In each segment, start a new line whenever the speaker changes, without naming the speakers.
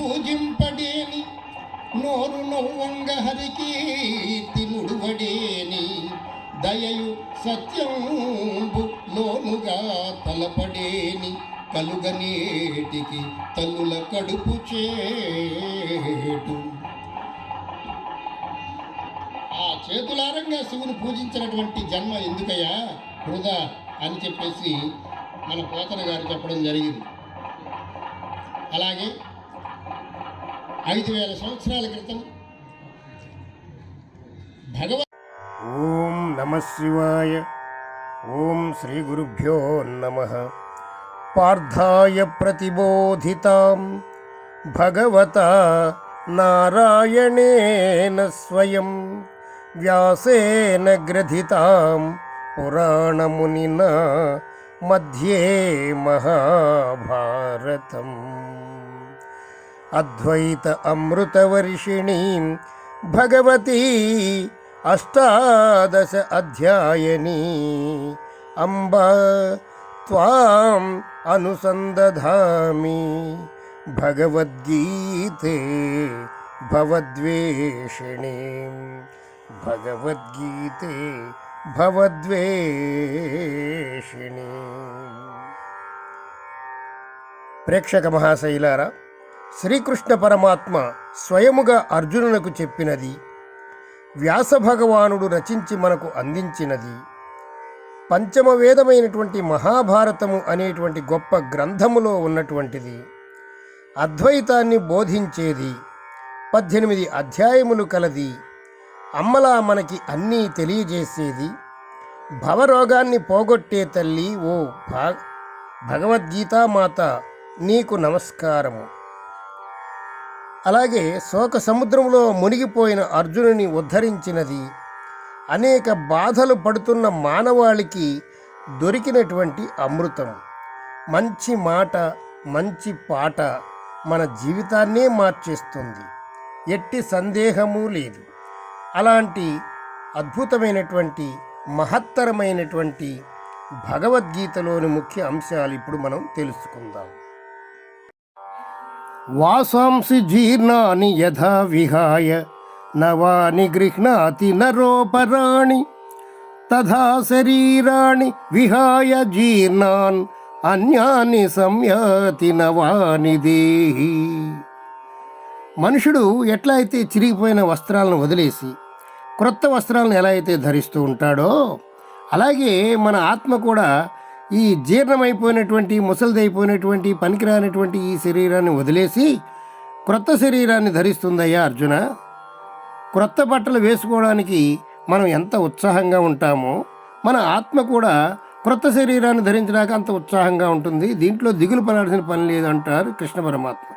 పూజింపడేని నోరు నవ్వంగ హరికీర్తి నుడువడేని దయయు సత్యంబు లోనుగా తలపడేని కలుగనేటికి తల్లుల కడుపు చేటు. ఆ చేతులారంగా శివుని పూజించినటువంటి జన్మ ఎందుకయ్యా వృధా అని చెప్పేసి మన పోతన గారు చెప్పడం జరిగింది. అలాగే 5000 సంవత్సరాల క్రితం
ఓం నమః శివాయ. ఓం శ్రీ గురుభ్యో నమః. పార్థాయ ప్రతిబోధితాం భగవతా నారాయణేన స్వయం వ్యాసేన గ్రథితాం పురాణమునినా మధ్యే మహాభారతం. అద్వైత అమృతవర్షిణీం భగవతీ అష్టాదశ అధ్యాయనీ అంబ త్వాం అనుసందధామి భగవద్గీతే భవద్వేషిణీ. భగవద్గీతే భవద్వేషిణీ. ప్రేక్షక మహాశైలారా, శ్రీకృష్ణ పరమాత్మ స్వయముగా అర్జునునకు చెప్పినది, వ్యాస భగవానుడు రచించి మనకు అందించినది, పంచమ వేదమైనటువంటి మహాభారతము అనేటువంటి గొప్ప గ్రంథములో ఉన్నటువంటిది, అద్వైతాన్ని బోధించేది, 18 అధ్యాయములు కలది, అమ్మలా మనకి అన్నీ తెలియజేసేది, భవరోగాన్ని పోగొట్టే తల్లి ఓ భగవద్గీతామాత నీకు నమస్కారము. అలాగే శోక సముద్రంలో మునిగిపోయిన అర్జునుని ఉద్ధరించినది, అనేక బాధలు పడుతున్న మానవాళికి దొరికినటువంటి అమృతం. మంచి మాట, మంచి పాట మన జీవితాన్నే మార్చేస్తుంది, ఎట్టి సందేహము లేదు. అలాంటి అద్భుతమైనటువంటి మహత్తరమైనటువంటి భగవద్గీతలోని ముఖ్య అంశాలు ఇప్పుడు మనం తెలుసుకుందాం. వాసాంసి జీర్ణాని యథా విహాయ నవాని గృహ్ణాతి నరోపరాణి తథా శరీరాణి విహాయ జీర్ణాన్ అన్యాని సంయాతి నవాని దేహి. మనుషుడు ఎట్లా అయితే చిరిగిపోయిన వస్త్రాలను వదిలేసి క్రొత్త వస్త్రాలను ఎలా అయితే ధరిస్తూ ఉంటాడో, అలాగే మన ఆత్మ కూడా ఈ జీర్ణమైపోయినటువంటి, ముసలిదైపోయినటువంటి, పనికిరానటువంటి ఈ శరీరాన్ని వదిలేసి క్రొత్త శరీరాన్ని ధరిస్తుందయ్యా అర్జున. క్రొత్త బట్టలు వేసుకోవడానికి మనం ఎంత ఉత్సాహంగా ఉంటామో, మన ఆత్మ కూడా క్రొత్త శరీరాన్ని ధరించడానికి అంత ఉత్సాహంగా ఉంటుంది. దీంట్లో దిగులు పడాల్సిన పని లేదంటారు కృష్ణ పరమాత్మ.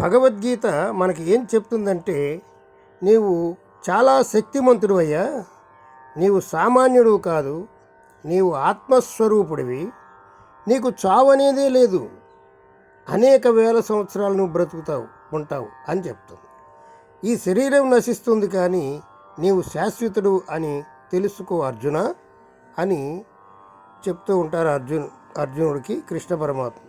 భగవద్గీత మనకి ఏం చెప్తుందంటే, నీవు చాలా శక్తిమంతుడు అయ్యా, నీవు సామాన్యుడు కాదు, నీవు ఆత్మస్వరూపుడివి, నీకు చావనేదే లేదు, అనేక వేల సంవత్సరాలు నువ్వు ఉంటావు అని చెప్తుంది. ఈ శరీరం నశిస్తుంది కానీ నీవు శాశ్వతుడు అని తెలుసుకో అర్జున అని చెప్తూ ఉంటారు అర్జునుడికి కృష్ణ పరమాత్మ.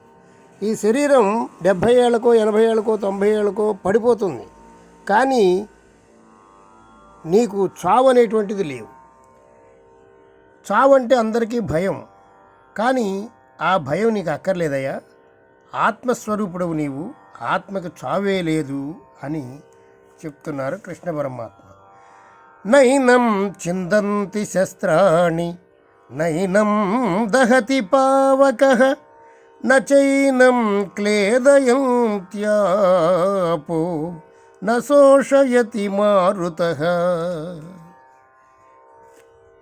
ఈ శరీరం 70 ఏళ్ళకో 80 ఏళ్ళకో 90 ఏళ్ళకో పడిపోతుంది, కానీ నీకు చావు అనేటువంటిది లేవు. చావు అంటే అందరికీ భయం, కానీ ఆ భయం నీకు అక్కర్లేదయ్యా. ఆత్మస్వరూపుడవు నీవు, ఆత్మకు చావే లేదు అని చెప్తున్నారు కృష్ణ పరమాత్మ. నైనం చిందంతి శస్త్రాణి నైనం దహతి పావకః నచైనం క్లేదయంత్యాపో నశోషయతి మారుతః.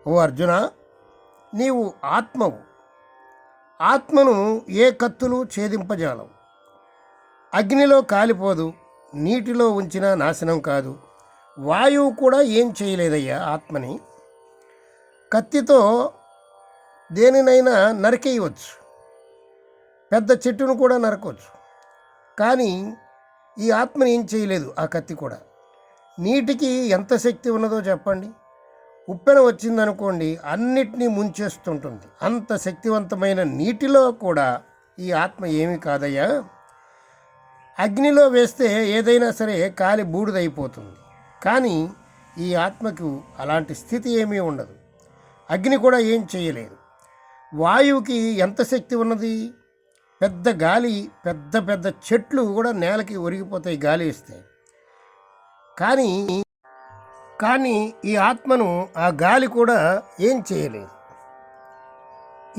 ఓ అర్జున, నీవు ఆత్మవు. ఆత్మను ఏ కత్తులు ఛేదింపజాలవు. అగ్నిలో కాలిపోదు, నీటిలో ఉంచినా నాశనం కాదు, వాయువు కూడా ఏం చేయలేదయ్యా ఆత్మని. కత్తితో దేనినైనా నరికేయవచ్చు, పెద్ద చెట్టును కూడా నరకొచ్చు, కానీ ఈ ఆత్మని ఏం చేయలేదు ఆ కత్తి కూడా. నీటికి ఎంత శక్తి ఉన్నదో చెప్పండి. ఉప్పెన వచ్చిందనుకోండి, అన్నిటినీ ముంచేస్తుంటుంది. అంత శక్తివంతమైన నీటిలో కూడా ఈ ఆత్మ ఏమీ కాదయ్యా. అగ్నిలో వేస్తే ఏదైనా సరే కాలి బూడిదైపోతుంది. కానీ ఈ ఆత్మకు అలాంటి స్థితి ఏమీ ఉండదు. అగ్ని కూడా ఏం చేయలేదు. వాయువుకి ఎంత శక్తి ఉన్నది? పెద్ద గాలి, పెద్ద పెద్ద చెట్లు కూడా నేలకి ఒరిగిపోతాయి గాలి ఇస్తే. కానీ కానీ ఈ ఆత్మను ఆ గాలి కూడా ఏం చేయలేదు.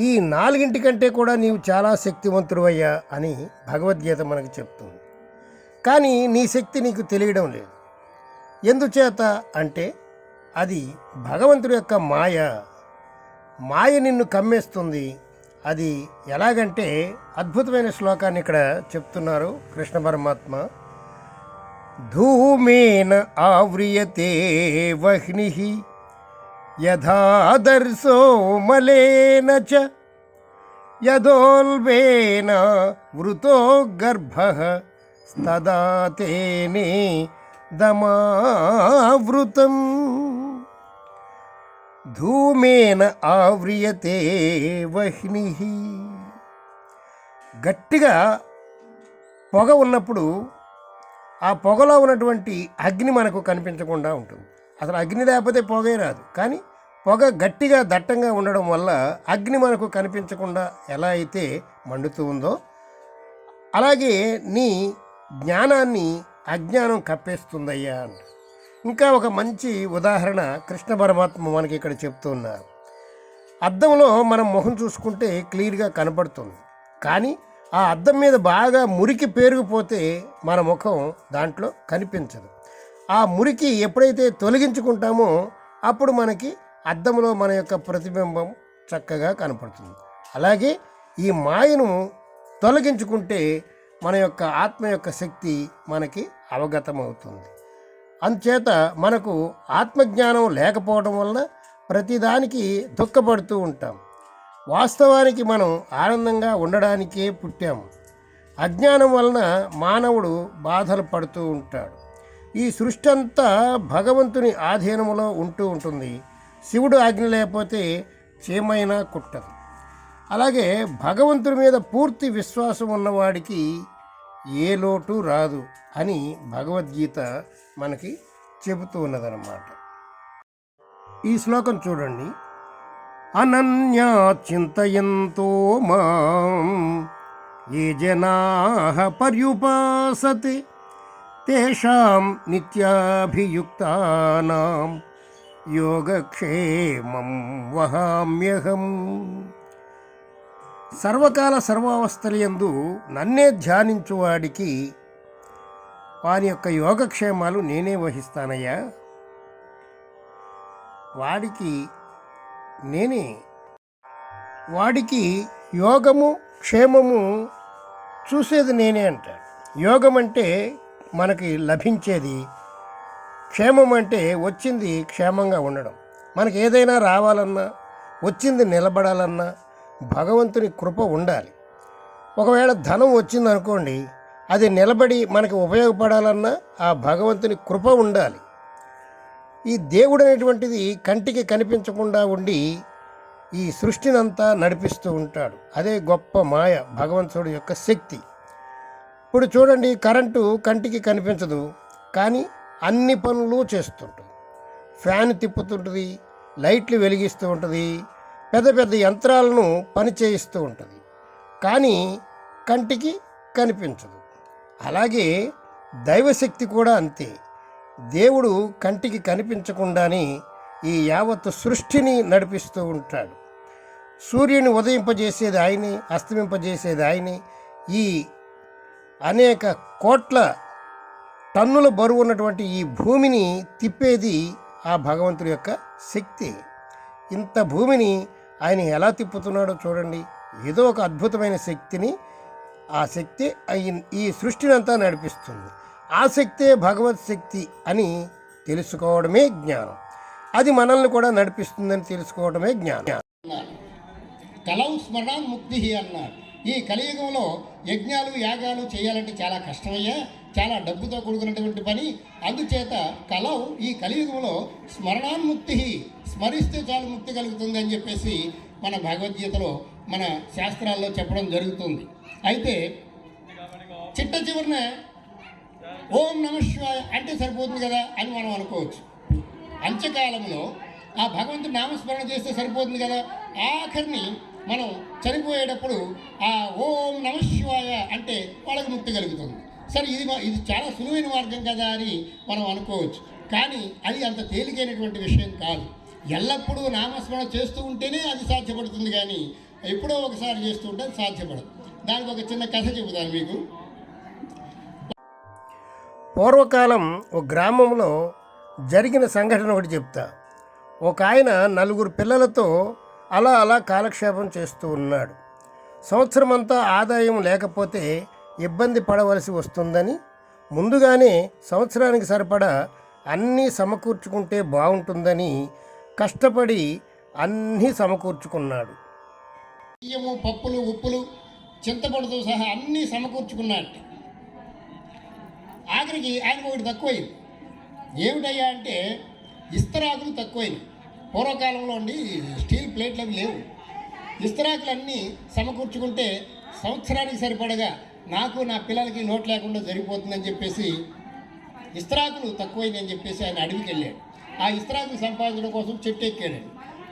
ఈ నాలుగింటికంటే కూడా నీవు చాలా శక్తివంతుడవయ్యా అని భగవద్గీత మనకు చెప్తుంది. కానీ నీ శక్తి నీకు తెలియడం లేదు. ఎందుచేత అంటే అది భగవంతుడి యొక్క మాయ. మాయ నిన్ను కమ్మేస్తుంది. అది ఎలాగంటే అద్భుతమైన శ్లోకాన్ని ఇక్కడ చెప్తున్నారు కృష్ణ పరమాత్మ. ధూమేన ఆవ్రియతే వహ్నిః యథాదర్శో మలేన చ యదోల్బేన వృతో గర్భః తదా తేనే దమావృతం. ధూమేన ఆవ్రియతే వహ్నిః. గట్టిగా పొగ ఉన్నప్పుడు ఆ పొగలో ఉన్నటువంటి అగ్ని మనకు కనిపించకుండా ఉంటుంది. అసలు అగ్ని లేకపోతే పొగే రాదు. కానీ పొగ గట్టిగా దట్టంగా ఉండడం వల్ల అగ్ని మనకు కనిపించకుండా ఎలా అయితే మండుతూ ఉందో అలాగే నీ జ్ఞానాన్ని అజ్ఞానం కప్పేస్తుందయ్యా అంట. ఇంకా ఒక మంచి ఉదాహరణ కృష్ణ పరమాత్మ మనకి ఇక్కడ చెప్తున్నారు. అద్దంలో మనం మొహం చూసుకుంటే క్లియర్గా కనపడుతుంది. కానీ ఆ అద్దం మీద బాగా మురికి పేరుకుపోతే మన ముఖం దాంట్లో కనిపించదు. ఆ మురికి ఎప్పుడైతే తొలగించుకుంటామో అప్పుడు మనకి అద్దంలో మన యొక్క ప్రతిబింబం చక్కగా కనపడుతుంది. అలాగే ఈ మాయను తొలగించుకుంటే మన యొక్క ఆత్మ యొక్క శక్తి మనకి అవగతమవుతుంది. అందుచేత మనకు ఆత్మజ్ఞానం లేకపోవడం వల్ల ప్రతిదానికి దుఃఖపడుతూ ఉంటాం. వాస్తవానికి మనం ఆనందంగా ఉండడానికే పుట్టాము. అజ్ఞానం వలన మానవుడు బాధలు పడుతూ ఉంటాడు. ఈ సృష్టి అంతా భగవంతుని ఆధీనములో ఉంటూ ఉంటుంది. శివుడు ఆజ్ఞ లేకపోతే చీమైనా కుట్టదు. అలాగే భగవంతుడి మీద పూర్తి విశ్వాసం ఉన్నవాడికి ఏ లోటు రాదు అని భగవద్గీత మనకి చెబుతూ ఉన్నదన్నమాట. ఈ శ్లోకం చూడండి. అనన్యా చింతయంతో మాం ఏ జనాః పర్యుపాసతే తేషాం నిత్యాభియుక్తానాం యోగక్షేమం వహామ్యహం. సర్వకాల సర్వావస్థలయందు నన్నే ధ్యానించువాడికి వాని యొక్క యోగక్షేమాలు నేనే వహిస్తానయ్యా. వాడికి యోగము క్షేమము చూసేది నేనే అంటాడు. యోగం అంటే మనకి లభించేది, క్షేమం అంటే వచ్చింది క్షేమంగా ఉండడం. మనకి ఏదైనా రావాలన్నా వచ్చింది నిలబడాలన్నా భగవంతుని కృప ఉండాలి. ఒకవేళ ధనం వచ్చిందనుకోండి, అది నిలబడి మనకి ఉపయోగపడాలన్నా ఆ భగవంతుని కృప ఉండాలి. ఈ దేవుడు అనేటువంటిది కంటికి కనిపించకుండా ఉండి ఈ సృష్టినంతా నడిపిస్తూ ఉంటాడు. అదే గొప్ప మాయ, భగవంతుడి యొక్క శక్తి. ఇప్పుడు చూడండి, కరెంటు కంటికి కనిపించదు, కానీ అన్ని పనులు చేస్తుంటుంది. ఫ్యాన్ తిప్పుతుంటుంది, లైట్లు వెలిగిస్తూ ఉంటుంది, పెద్ద పెద్ద యంత్రాలను పని చేయిస్తూ ఉంటుంది, కానీ కంటికి కనిపించదు. అలాగే దైవశక్తి కూడా అంతే. దేవుడు కంటికి కనిపించకుండానే ఈ యావత్ సృష్టిని నడిపిస్తూ ఉంటాడు. సూర్యుని ఉదయింపజేసేది ఆయనే, అస్తమింపజేసేది ఆయనే. ఈ అనేక కోట్ల టన్నుల బరువు ఉన్నటువంటి ఈ భూమిని తిప్పేది ఆ భగవంతుడి యొక్క శక్తి. ఇంత భూమిని ఆయన ఎలా తిప్పుతున్నాడో చూడండి. ఏదో ఒక అద్భుతమైన శక్తిని, ఆ శక్తి ఈ సృష్టిని అంతా నడిపిస్తుంది. ఆ శక్తే భగవత్ శక్తి అని తెలుసుకోవడమే జ్ఞానం. అది మనల్ని కూడా నడిపిస్తుందని తెలుసుకోవడమే జ్ఞానం.
కలౌ స్మరణాన్ముక్తి అన్నారు. ఈ కలియుగంలో యజ్ఞాలు యాగాలు చేయాలంటే చాలా కష్టమయ్యా, చాలా డబ్బుతో కూడుకున్నటువంటి పని. అందుచేత కలౌ ఈ కలియుగంలో స్మరణాన్ముక్తి, స్మరిస్తే చాలు ముక్తి కలుగుతుంది అని చెప్పేసి మన భగవద్గీతలో మన శాస్త్రాల్లో చెప్పడం జరుగుతుంది. అయితే చిట్ట చివరిన ఓం నమః శివాయ అంటే సరిపోతుంది కదా అని మనం అనుకోవచ్చు. అంత్యకాలంలో ఆ భగవంతుడు నామస్మరణ చేస్తే సరిపోతుంది కదా. ఆఖరిని మనం చనిపోయేటప్పుడు ఆ ఓం నమః శివాయ అంటే వాళ్ళకి ముక్తి కలుగుతుంది. సరే, ఇది చాలా సులువైన మార్గం కదా అని మనం అనుకోవచ్చు. కానీ అది అంత తేలికైనటువంటి విషయం కాదు. ఎల్లప్పుడూ నామస్మరణ చేస్తూ ఉంటేనే అది సాధ్యపడుతుంది, కానీ ఎప్పుడో ఒకసారి చేస్తూ ఉంటే అది సాధ్యపడదు. దానికి ఒక చిన్న కథ చెబుతాను మీకు.
పూర్వకాలం ఒక గ్రామంలో జరిగిన సంఘటన ఒకటి చెప్తా. ఒక ఆయన 4 పిల్లలతో అలా కాలక్షేపం చేస్తూ ఉన్నాడు. సంవత్సరమంతా ఆదాయం లేకపోతే ఇబ్బంది పడవలసి వస్తుందని ముందుగానే సంవత్సరానికి సరిపడా అన్నీ సమకూర్చుకుంటే బాగుంటుందని కష్టపడి అన్నీ సమకూర్చుకున్నాడు.
బియ్యము, పప్పులు, ఉప్పులు, చింతపండుతో సహా అన్నీ సమకూర్చుకున్నాడు. ఆఖరికి ఆయనకు ఒకటి తక్కువైంది. ఏమిటయ్యా అంటే ఇస్తరాకులు తక్కువైంది. పూర్వకాలంలో అండి స్టీల్ ప్లేట్లు అవి లేవు. ఇస్తరాకులన్నీ సమకూర్చుకుంటే సంవత్సరానికి సరిపడగా నాకు నా పిల్లలకి లోటు లేకుండా జరిగిపోతుందని చెప్పేసి ఇస్తరాకులు తక్కువైందని చెప్పేసి ఆయన అడవికి వెళ్ళాడు. ఆ ఇస్తరాకులు సంపాదించడం కోసం చెట్టు ఎక్కాడు.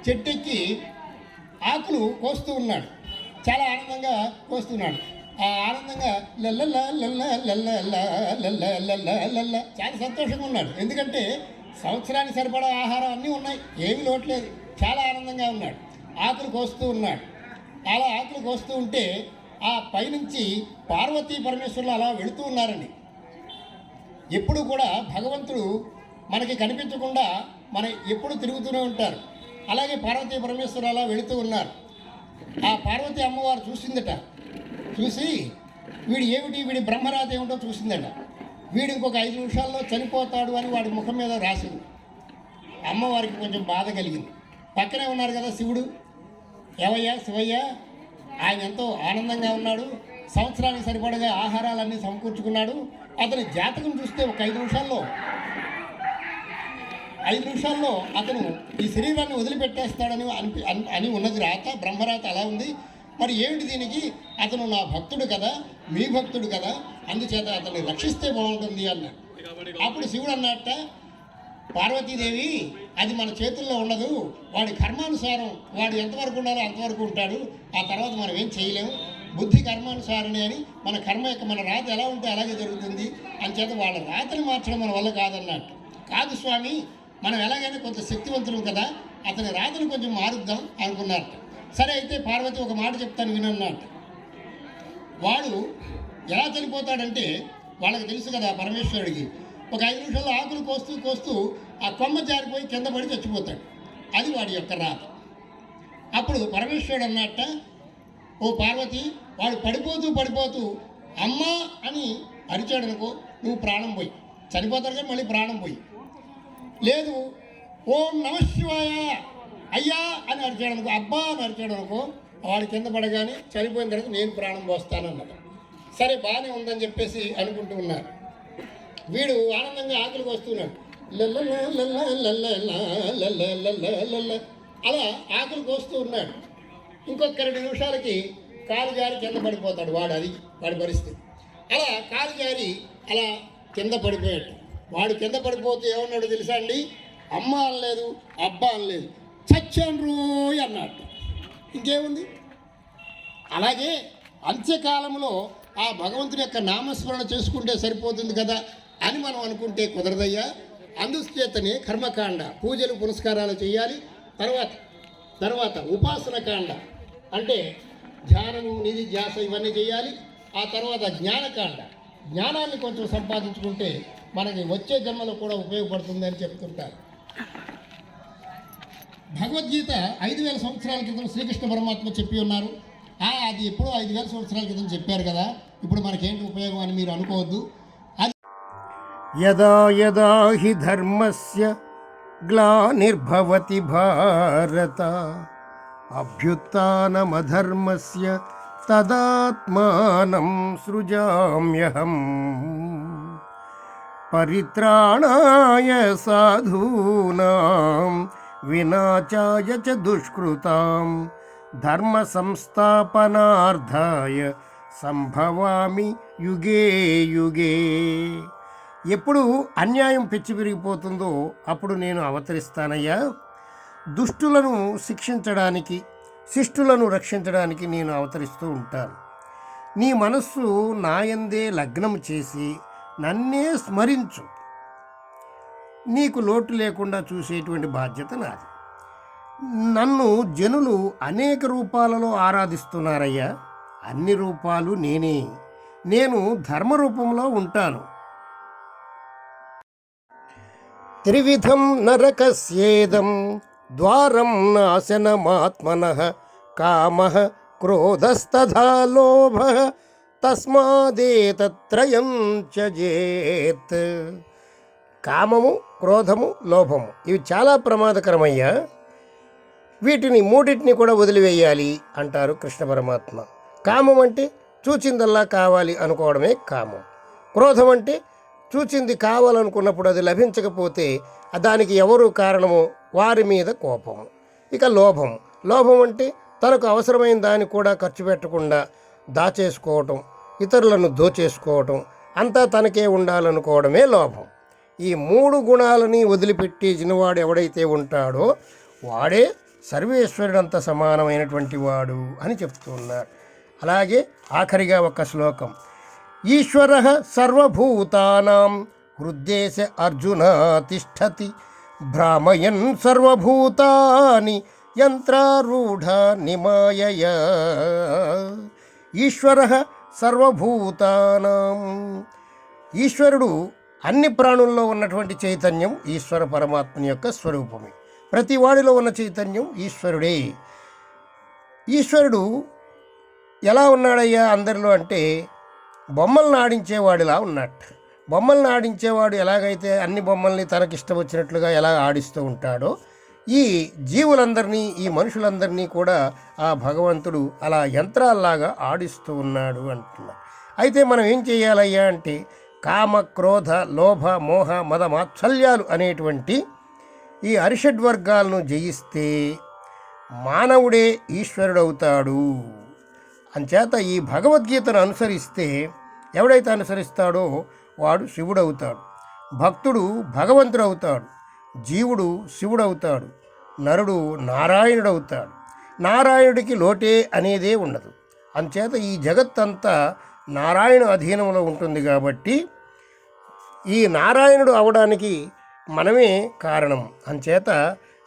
చెట్టు ఎక్కి ఆకులు కోస్తూ ఉన్నాడు. చాలా ఆనందంగా కోస్తున్నాడు. ఆ ఆనందంగా లల్ల లల్ల లల్ల లల్ల లల్ల లల్ల చాలా సంతోషంగా ఉన్నాడు. ఎందుకంటే సంవత్సరానికి సరిపడా ఆహారం అన్నీ ఉన్నాయి, ఏమీ లోట్లేదు. చాలా ఆనందంగా ఉన్నాడు. ఆకులు కోస్తూ ఉన్నాడు. అలా ఆకులు కోస్తూ ఉంటే ఆ పైనుంచి పార్వతీ పరమేశ్వరులు అలా వెళుతూ ఉన్నారండి. ఎప్పుడు కూడా భగవంతుడు మనకి కనిపించకుండా మన ఎప్పుడు తిరుగుతూనే ఉంటారు. అలాగే పార్వతీ పరమేశ్వరులు అలా వెళుతూ ఉన్నారు. ఆ పార్వతీ అమ్మవారు చూసిందట. చూసి వీడి బ్రహ్మరాత ఏమిటో చూసిందట. వీడు ఇంకొక 5 నిమిషాల్లో చనిపోతాడు అని వాడి ముఖం మీద రాసింది. అమ్మవారికి కొంచెం బాధ కలిగింది. పక్కనే ఉన్నారు కదా శివుడు. ఏవయ్యా శివయ్య, ఆయన ఎంతో ఆనందంగా ఉన్నాడు, సంవత్సరానికి సరిపడగా ఆహారాలన్నీ సమకూర్చుకున్నాడు. అతని జాతకం చూస్తే ఒక 5 నిమిషాల్లో అతను ఈ శరీరాన్ని వదిలిపెట్టేస్తాడని అని ఉన్నది రాత, బ్రహ్మరాత అలా ఉంది. మరి ఏమిటి దీనికి? అతను నా భక్తుడు కదా, మీ భక్తుడు కదా, అందుచేత అతన్ని రక్షిస్తే బాగుంటుంది అన్నాడు. అప్పుడు శివుడు అన్నట్ట, పార్వతీదేవి అది మన చేతుల్లో ఉండదు, వాడి కర్మానుసారం వాడు ఎంతవరకు ఉండాలో అంతవరకు ఉంటాడు, ఆ తర్వాత మనం ఏం చేయలేము, బుద్ధి కర్మానుసారణి అని మన కర్మ యొక్క మన రాత ఎలా ఉంటే అలాగే జరుగుతుంది, అంచేత వాళ్ళ రాతని మార్చడం మన వల్ల కాదన్నట్టు. కాదు స్వామి, మనం ఎలాగైనా కొంత శక్తివంతులం కదా, అతని రాతను కొంచెం మారుద్దాం అనుకున్నారట. సరే అయితే పార్వతి ఒక మాట చెప్తాను వినన్నట్టు. వాడు ఎలా చనిపోతాడంటే వాళ్ళకి తెలుసు కదా పరమేశ్వరుడికి, ఒక 5 నిమిషాల్లో ఆకులు కోస్తూ ఆ కొమ్మ జారిపోయి కింద పడి చచ్చిపోతాడు. అది వాడి యొక్క రాత. అప్పుడు పరమేశ్వరుడు అన్నట్ట, ఓ పార్వతి, వాడు పడిపోతూ అమ్మా అని అరిచాడు అనుకో, నువ్వు ప్రాణం పోయి చనిపోతాడు కానీ మళ్ళీ ప్రాణం పోయి. లేదు ఓం నమః శివాయ అయ్యా అని అరిచాడు అనుకో, అబ్బా అని అరిచాడు అనుకో, వాడు కింద పడగానే చనిపోయిన తర్వాత నేను ప్రాణం పోస్తానన్నది. సరే బాగానే ఉందని చెప్పేసి అనుకుంటూ ఉన్నారు. వీడు ఆనందంగా ఆకులకు వస్తున్నాడు. అలా ఆకులు కోస్తూ ఉన్నాడు. ఇంకొక 2 నిమిషాలకి కాలు జారి కింద పడిపోతాడు. వాడి పరిస్థితి. అలా కాలు జారి అలా కింద పడిపోయాడు. వాడు కింద పడిపోతే ఏమన్నాడు తెలుసా అండి? అమ్మ అనలేదు, అబ్బా అనలేదు, చచ్చాను రోయ్ అన్నట్టు. ఇంకేముంది? అలాగే అంత్యకాలంలో ఆ భగవంతుని యొక్క నామస్మరణ చేసుకుంటే సరిపోతుంది కదా అని మనం అనుకుంటే కుదరదయ్యా. అందుచేతనే కర్మకాండ, పూజలు పునస్కారాలు చేయాలి. తర్వాత ఉపాసనకాండ అంటే ధ్యానము, నిధి, ధ్యాస ఇవన్నీ చేయాలి. ఆ తర్వాత జ్ఞానకాండ, జ్ఞానాన్ని కొంచెం సంపాదించుకుంటే మనకి వచ్చే జన్మలో కూడా ఉపయోగపడుతుంది అని చెప్తుంటారు. భగవద్గీత 5000 సంవత్సరాల క్రితం శ్రీకృష్ణ పరమాత్మ చెప్పి ఉన్నారు. అది ఎప్పుడో 5000 సంవత్సరాల క్రితం చెప్పారు కదా, ఇప్పుడు మనకేంటి ఉపయోగం అని మీరు అనుకోవద్దు.
యదా యదా హి ధర్మస్య గ్లానిర్భవతి భారత అభ్యుత్థానమధర్మస్య తదాత్మానం సృజామ్యహం పరిత్రాణాయ సాధూనాం వినాశాయ చ దుష్కృతాం ధర్మ సంస్థాపనార్థాయ సంభవామి యుగే యుగే. ఎప్పుడు అన్యాయం పెచ్చి పెరిగిపోతుందో అప్పుడు నేను అవతరిస్తానయ్యా. దుష్టులను శిక్షించడానికి, శిష్టులను రక్షించడానికి నేను అవతరిస్తూ ఉంటాను. నీ మనస్సు నాయందే లగ్నం చేసి నన్నే స్మరించు. నీకు లోటు లేకుండా చూసేటువంటి బాధ్యత నాది. నన్ను జనులు అనేక రూపాలలో ఆరాధిస్తున్నారయ్యా. అన్ని రూపాలు నేనే. నేను ధర్మరూపంలో ఉంటాను. త్రివిధం నరకస్యేదం ద్వారం నాశనమాత్మనః కామః క్రోధస్తథా లోభః తస్మాదేతత్రయం త్యజేత్. కామము, క్రోధము, లోభము ఇవి చాలా ప్రమాదకరమయ్యా. వీటిని మూడింటిని కూడా వదిలివేయాలి అంటారు కృష్ణ పరమాత్మ. కామం అంటే చూచిందల్లా కావాలి అనుకోవడమే కామం. క్రోధం అంటే చూచింది కావాలనుకున్నప్పుడు అది లభించకపోతే దానికి ఎవరు కారణమో వారి మీద కోపము. ఇక లోభం. లోభం అంటే తనకు అవసరమైన దాన్ని కూడా ఖర్చు పెట్టకుండా దాచేసుకోవటం, ఇతరులను దోచేసుకోవటం, అంతా తనకే ఉండాలనుకోవడమే లోభం. ఈ మూడు గుణాలని వదిలిపెట్టి చిన్నవాడు ఎవడైతే ఉంటాడో వాడే సర్వేశ్వరుడంత సమానమైనటువంటి వాడు అని చెప్తున్నారు. అలాగే ఆఖరిగా ఒక శ్లోకం. ఈశ్వరః సర్వభూతానాం హృద్దేశ అర్జున తిష్టతి భ్రామయన్ సర్వభూతాని యంత్రారూఢ నిమాయయ. ఈశ్వరః సర్వభూతానాం. ఈశ్వరుడు అన్ని ప్రాణుల్లో ఉన్నటువంటి చైతన్యం ఈశ్వర పరమాత్మని యొక్క స్వరూపమే. ప్రతి వాడిలో ఉన్న చైతన్యం ఈశ్వరుడే. ఈశ్వరుడు ఎలా ఉన్నాడయ్యా అందరిలో అంటే బొమ్మలను ఆడించేవాడిలా ఉన్నట్టు. బొమ్మలను ఆడించేవాడు ఎలాగైతే అన్ని బొమ్మల్ని తనకిష్టం వచ్చినట్లుగా ఎలా ఆడిస్తూ ఉంటాడో ఈ జీవులందరినీ, ఈ మనుషులందరినీ కూడా ఆ భగవంతుడు అలా యంత్రాల్లాగా ఆడిస్తూ ఉన్నాడు అంటున్నాడు. అయితే మనం ఏం చేయాలయ్యా అంటే కామ, క్రోధ, లోభ, మోహ, మద, మాత్సల్యాలు అనేటువంటి ఈ అరిషడ్వర్గాలను జయిస్తే మానవుడే ఈశ్వరుడవుతాడు. అంచేత ఈ భగవద్గీతను అనుసరిస్తే ఎవడైతే అనుసరిస్తాడో వాడు శివుడవుతాడు, భక్తుడు భగవంతుడవుతాడు, జీవుడు శివుడవుతాడు, నరుడు నారాయణుడవుతాడు. నారాయణుడికి లోటే అనేదే ఉండదు. అంచేత ఈ జగత్తంతా నారాయణ అధీనంలో ఉంటుంది. కాబట్టి ఈ నారాయణుడు అవడానికి మనమే కారణం. అంచేత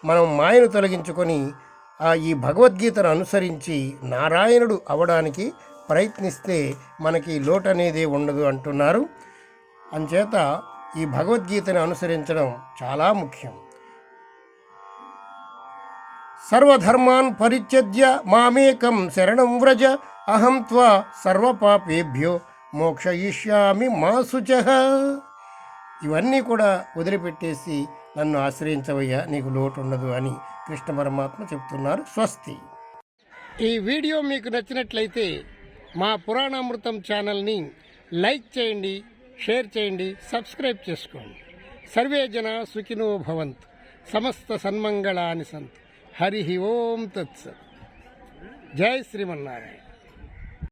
మనం మాయను తొలగించుకొని ఈ భగవద్గీతను అనుసరించి నారాయణుడు అవడానికి ప్రయత్నిస్తే మనకి లోటు అనేదే ఉండదు అంటున్నారు. అంచేత ఈ భగవద్గీతను అనుసరించడం చాలా ముఖ్యం. సర్వధర్మాన్ పరిత్యజ్య మామేకం శరణం వ్రజ అహం త్వా సర్వపాపేభ్యో మోక్షయిష్యామి మా శుచః. ఇవన్నీ కూడా వదిలిపెట్టేసి నన్ను ఆశ్రయించవయ్యా, నీకు లోటు ఉండదు అని కృష్ణ పరమాత్మ చెప్తున్నారు. స్వస్తి. ఈ వీడియో మీకు నచ్చినట్లయితే మా పురాణామృతం ఛానల్ని లైక్ చేయండి, షేర్ చేయండి, సబ్స్క్రైబ్ చేసుకోండి. సర్వే జన సుఖినో భవంతు. సమస్త సన్మంగళాని సంతు. హరి ఓం తత్సత్. జై శ్రీమన్నారాయణ.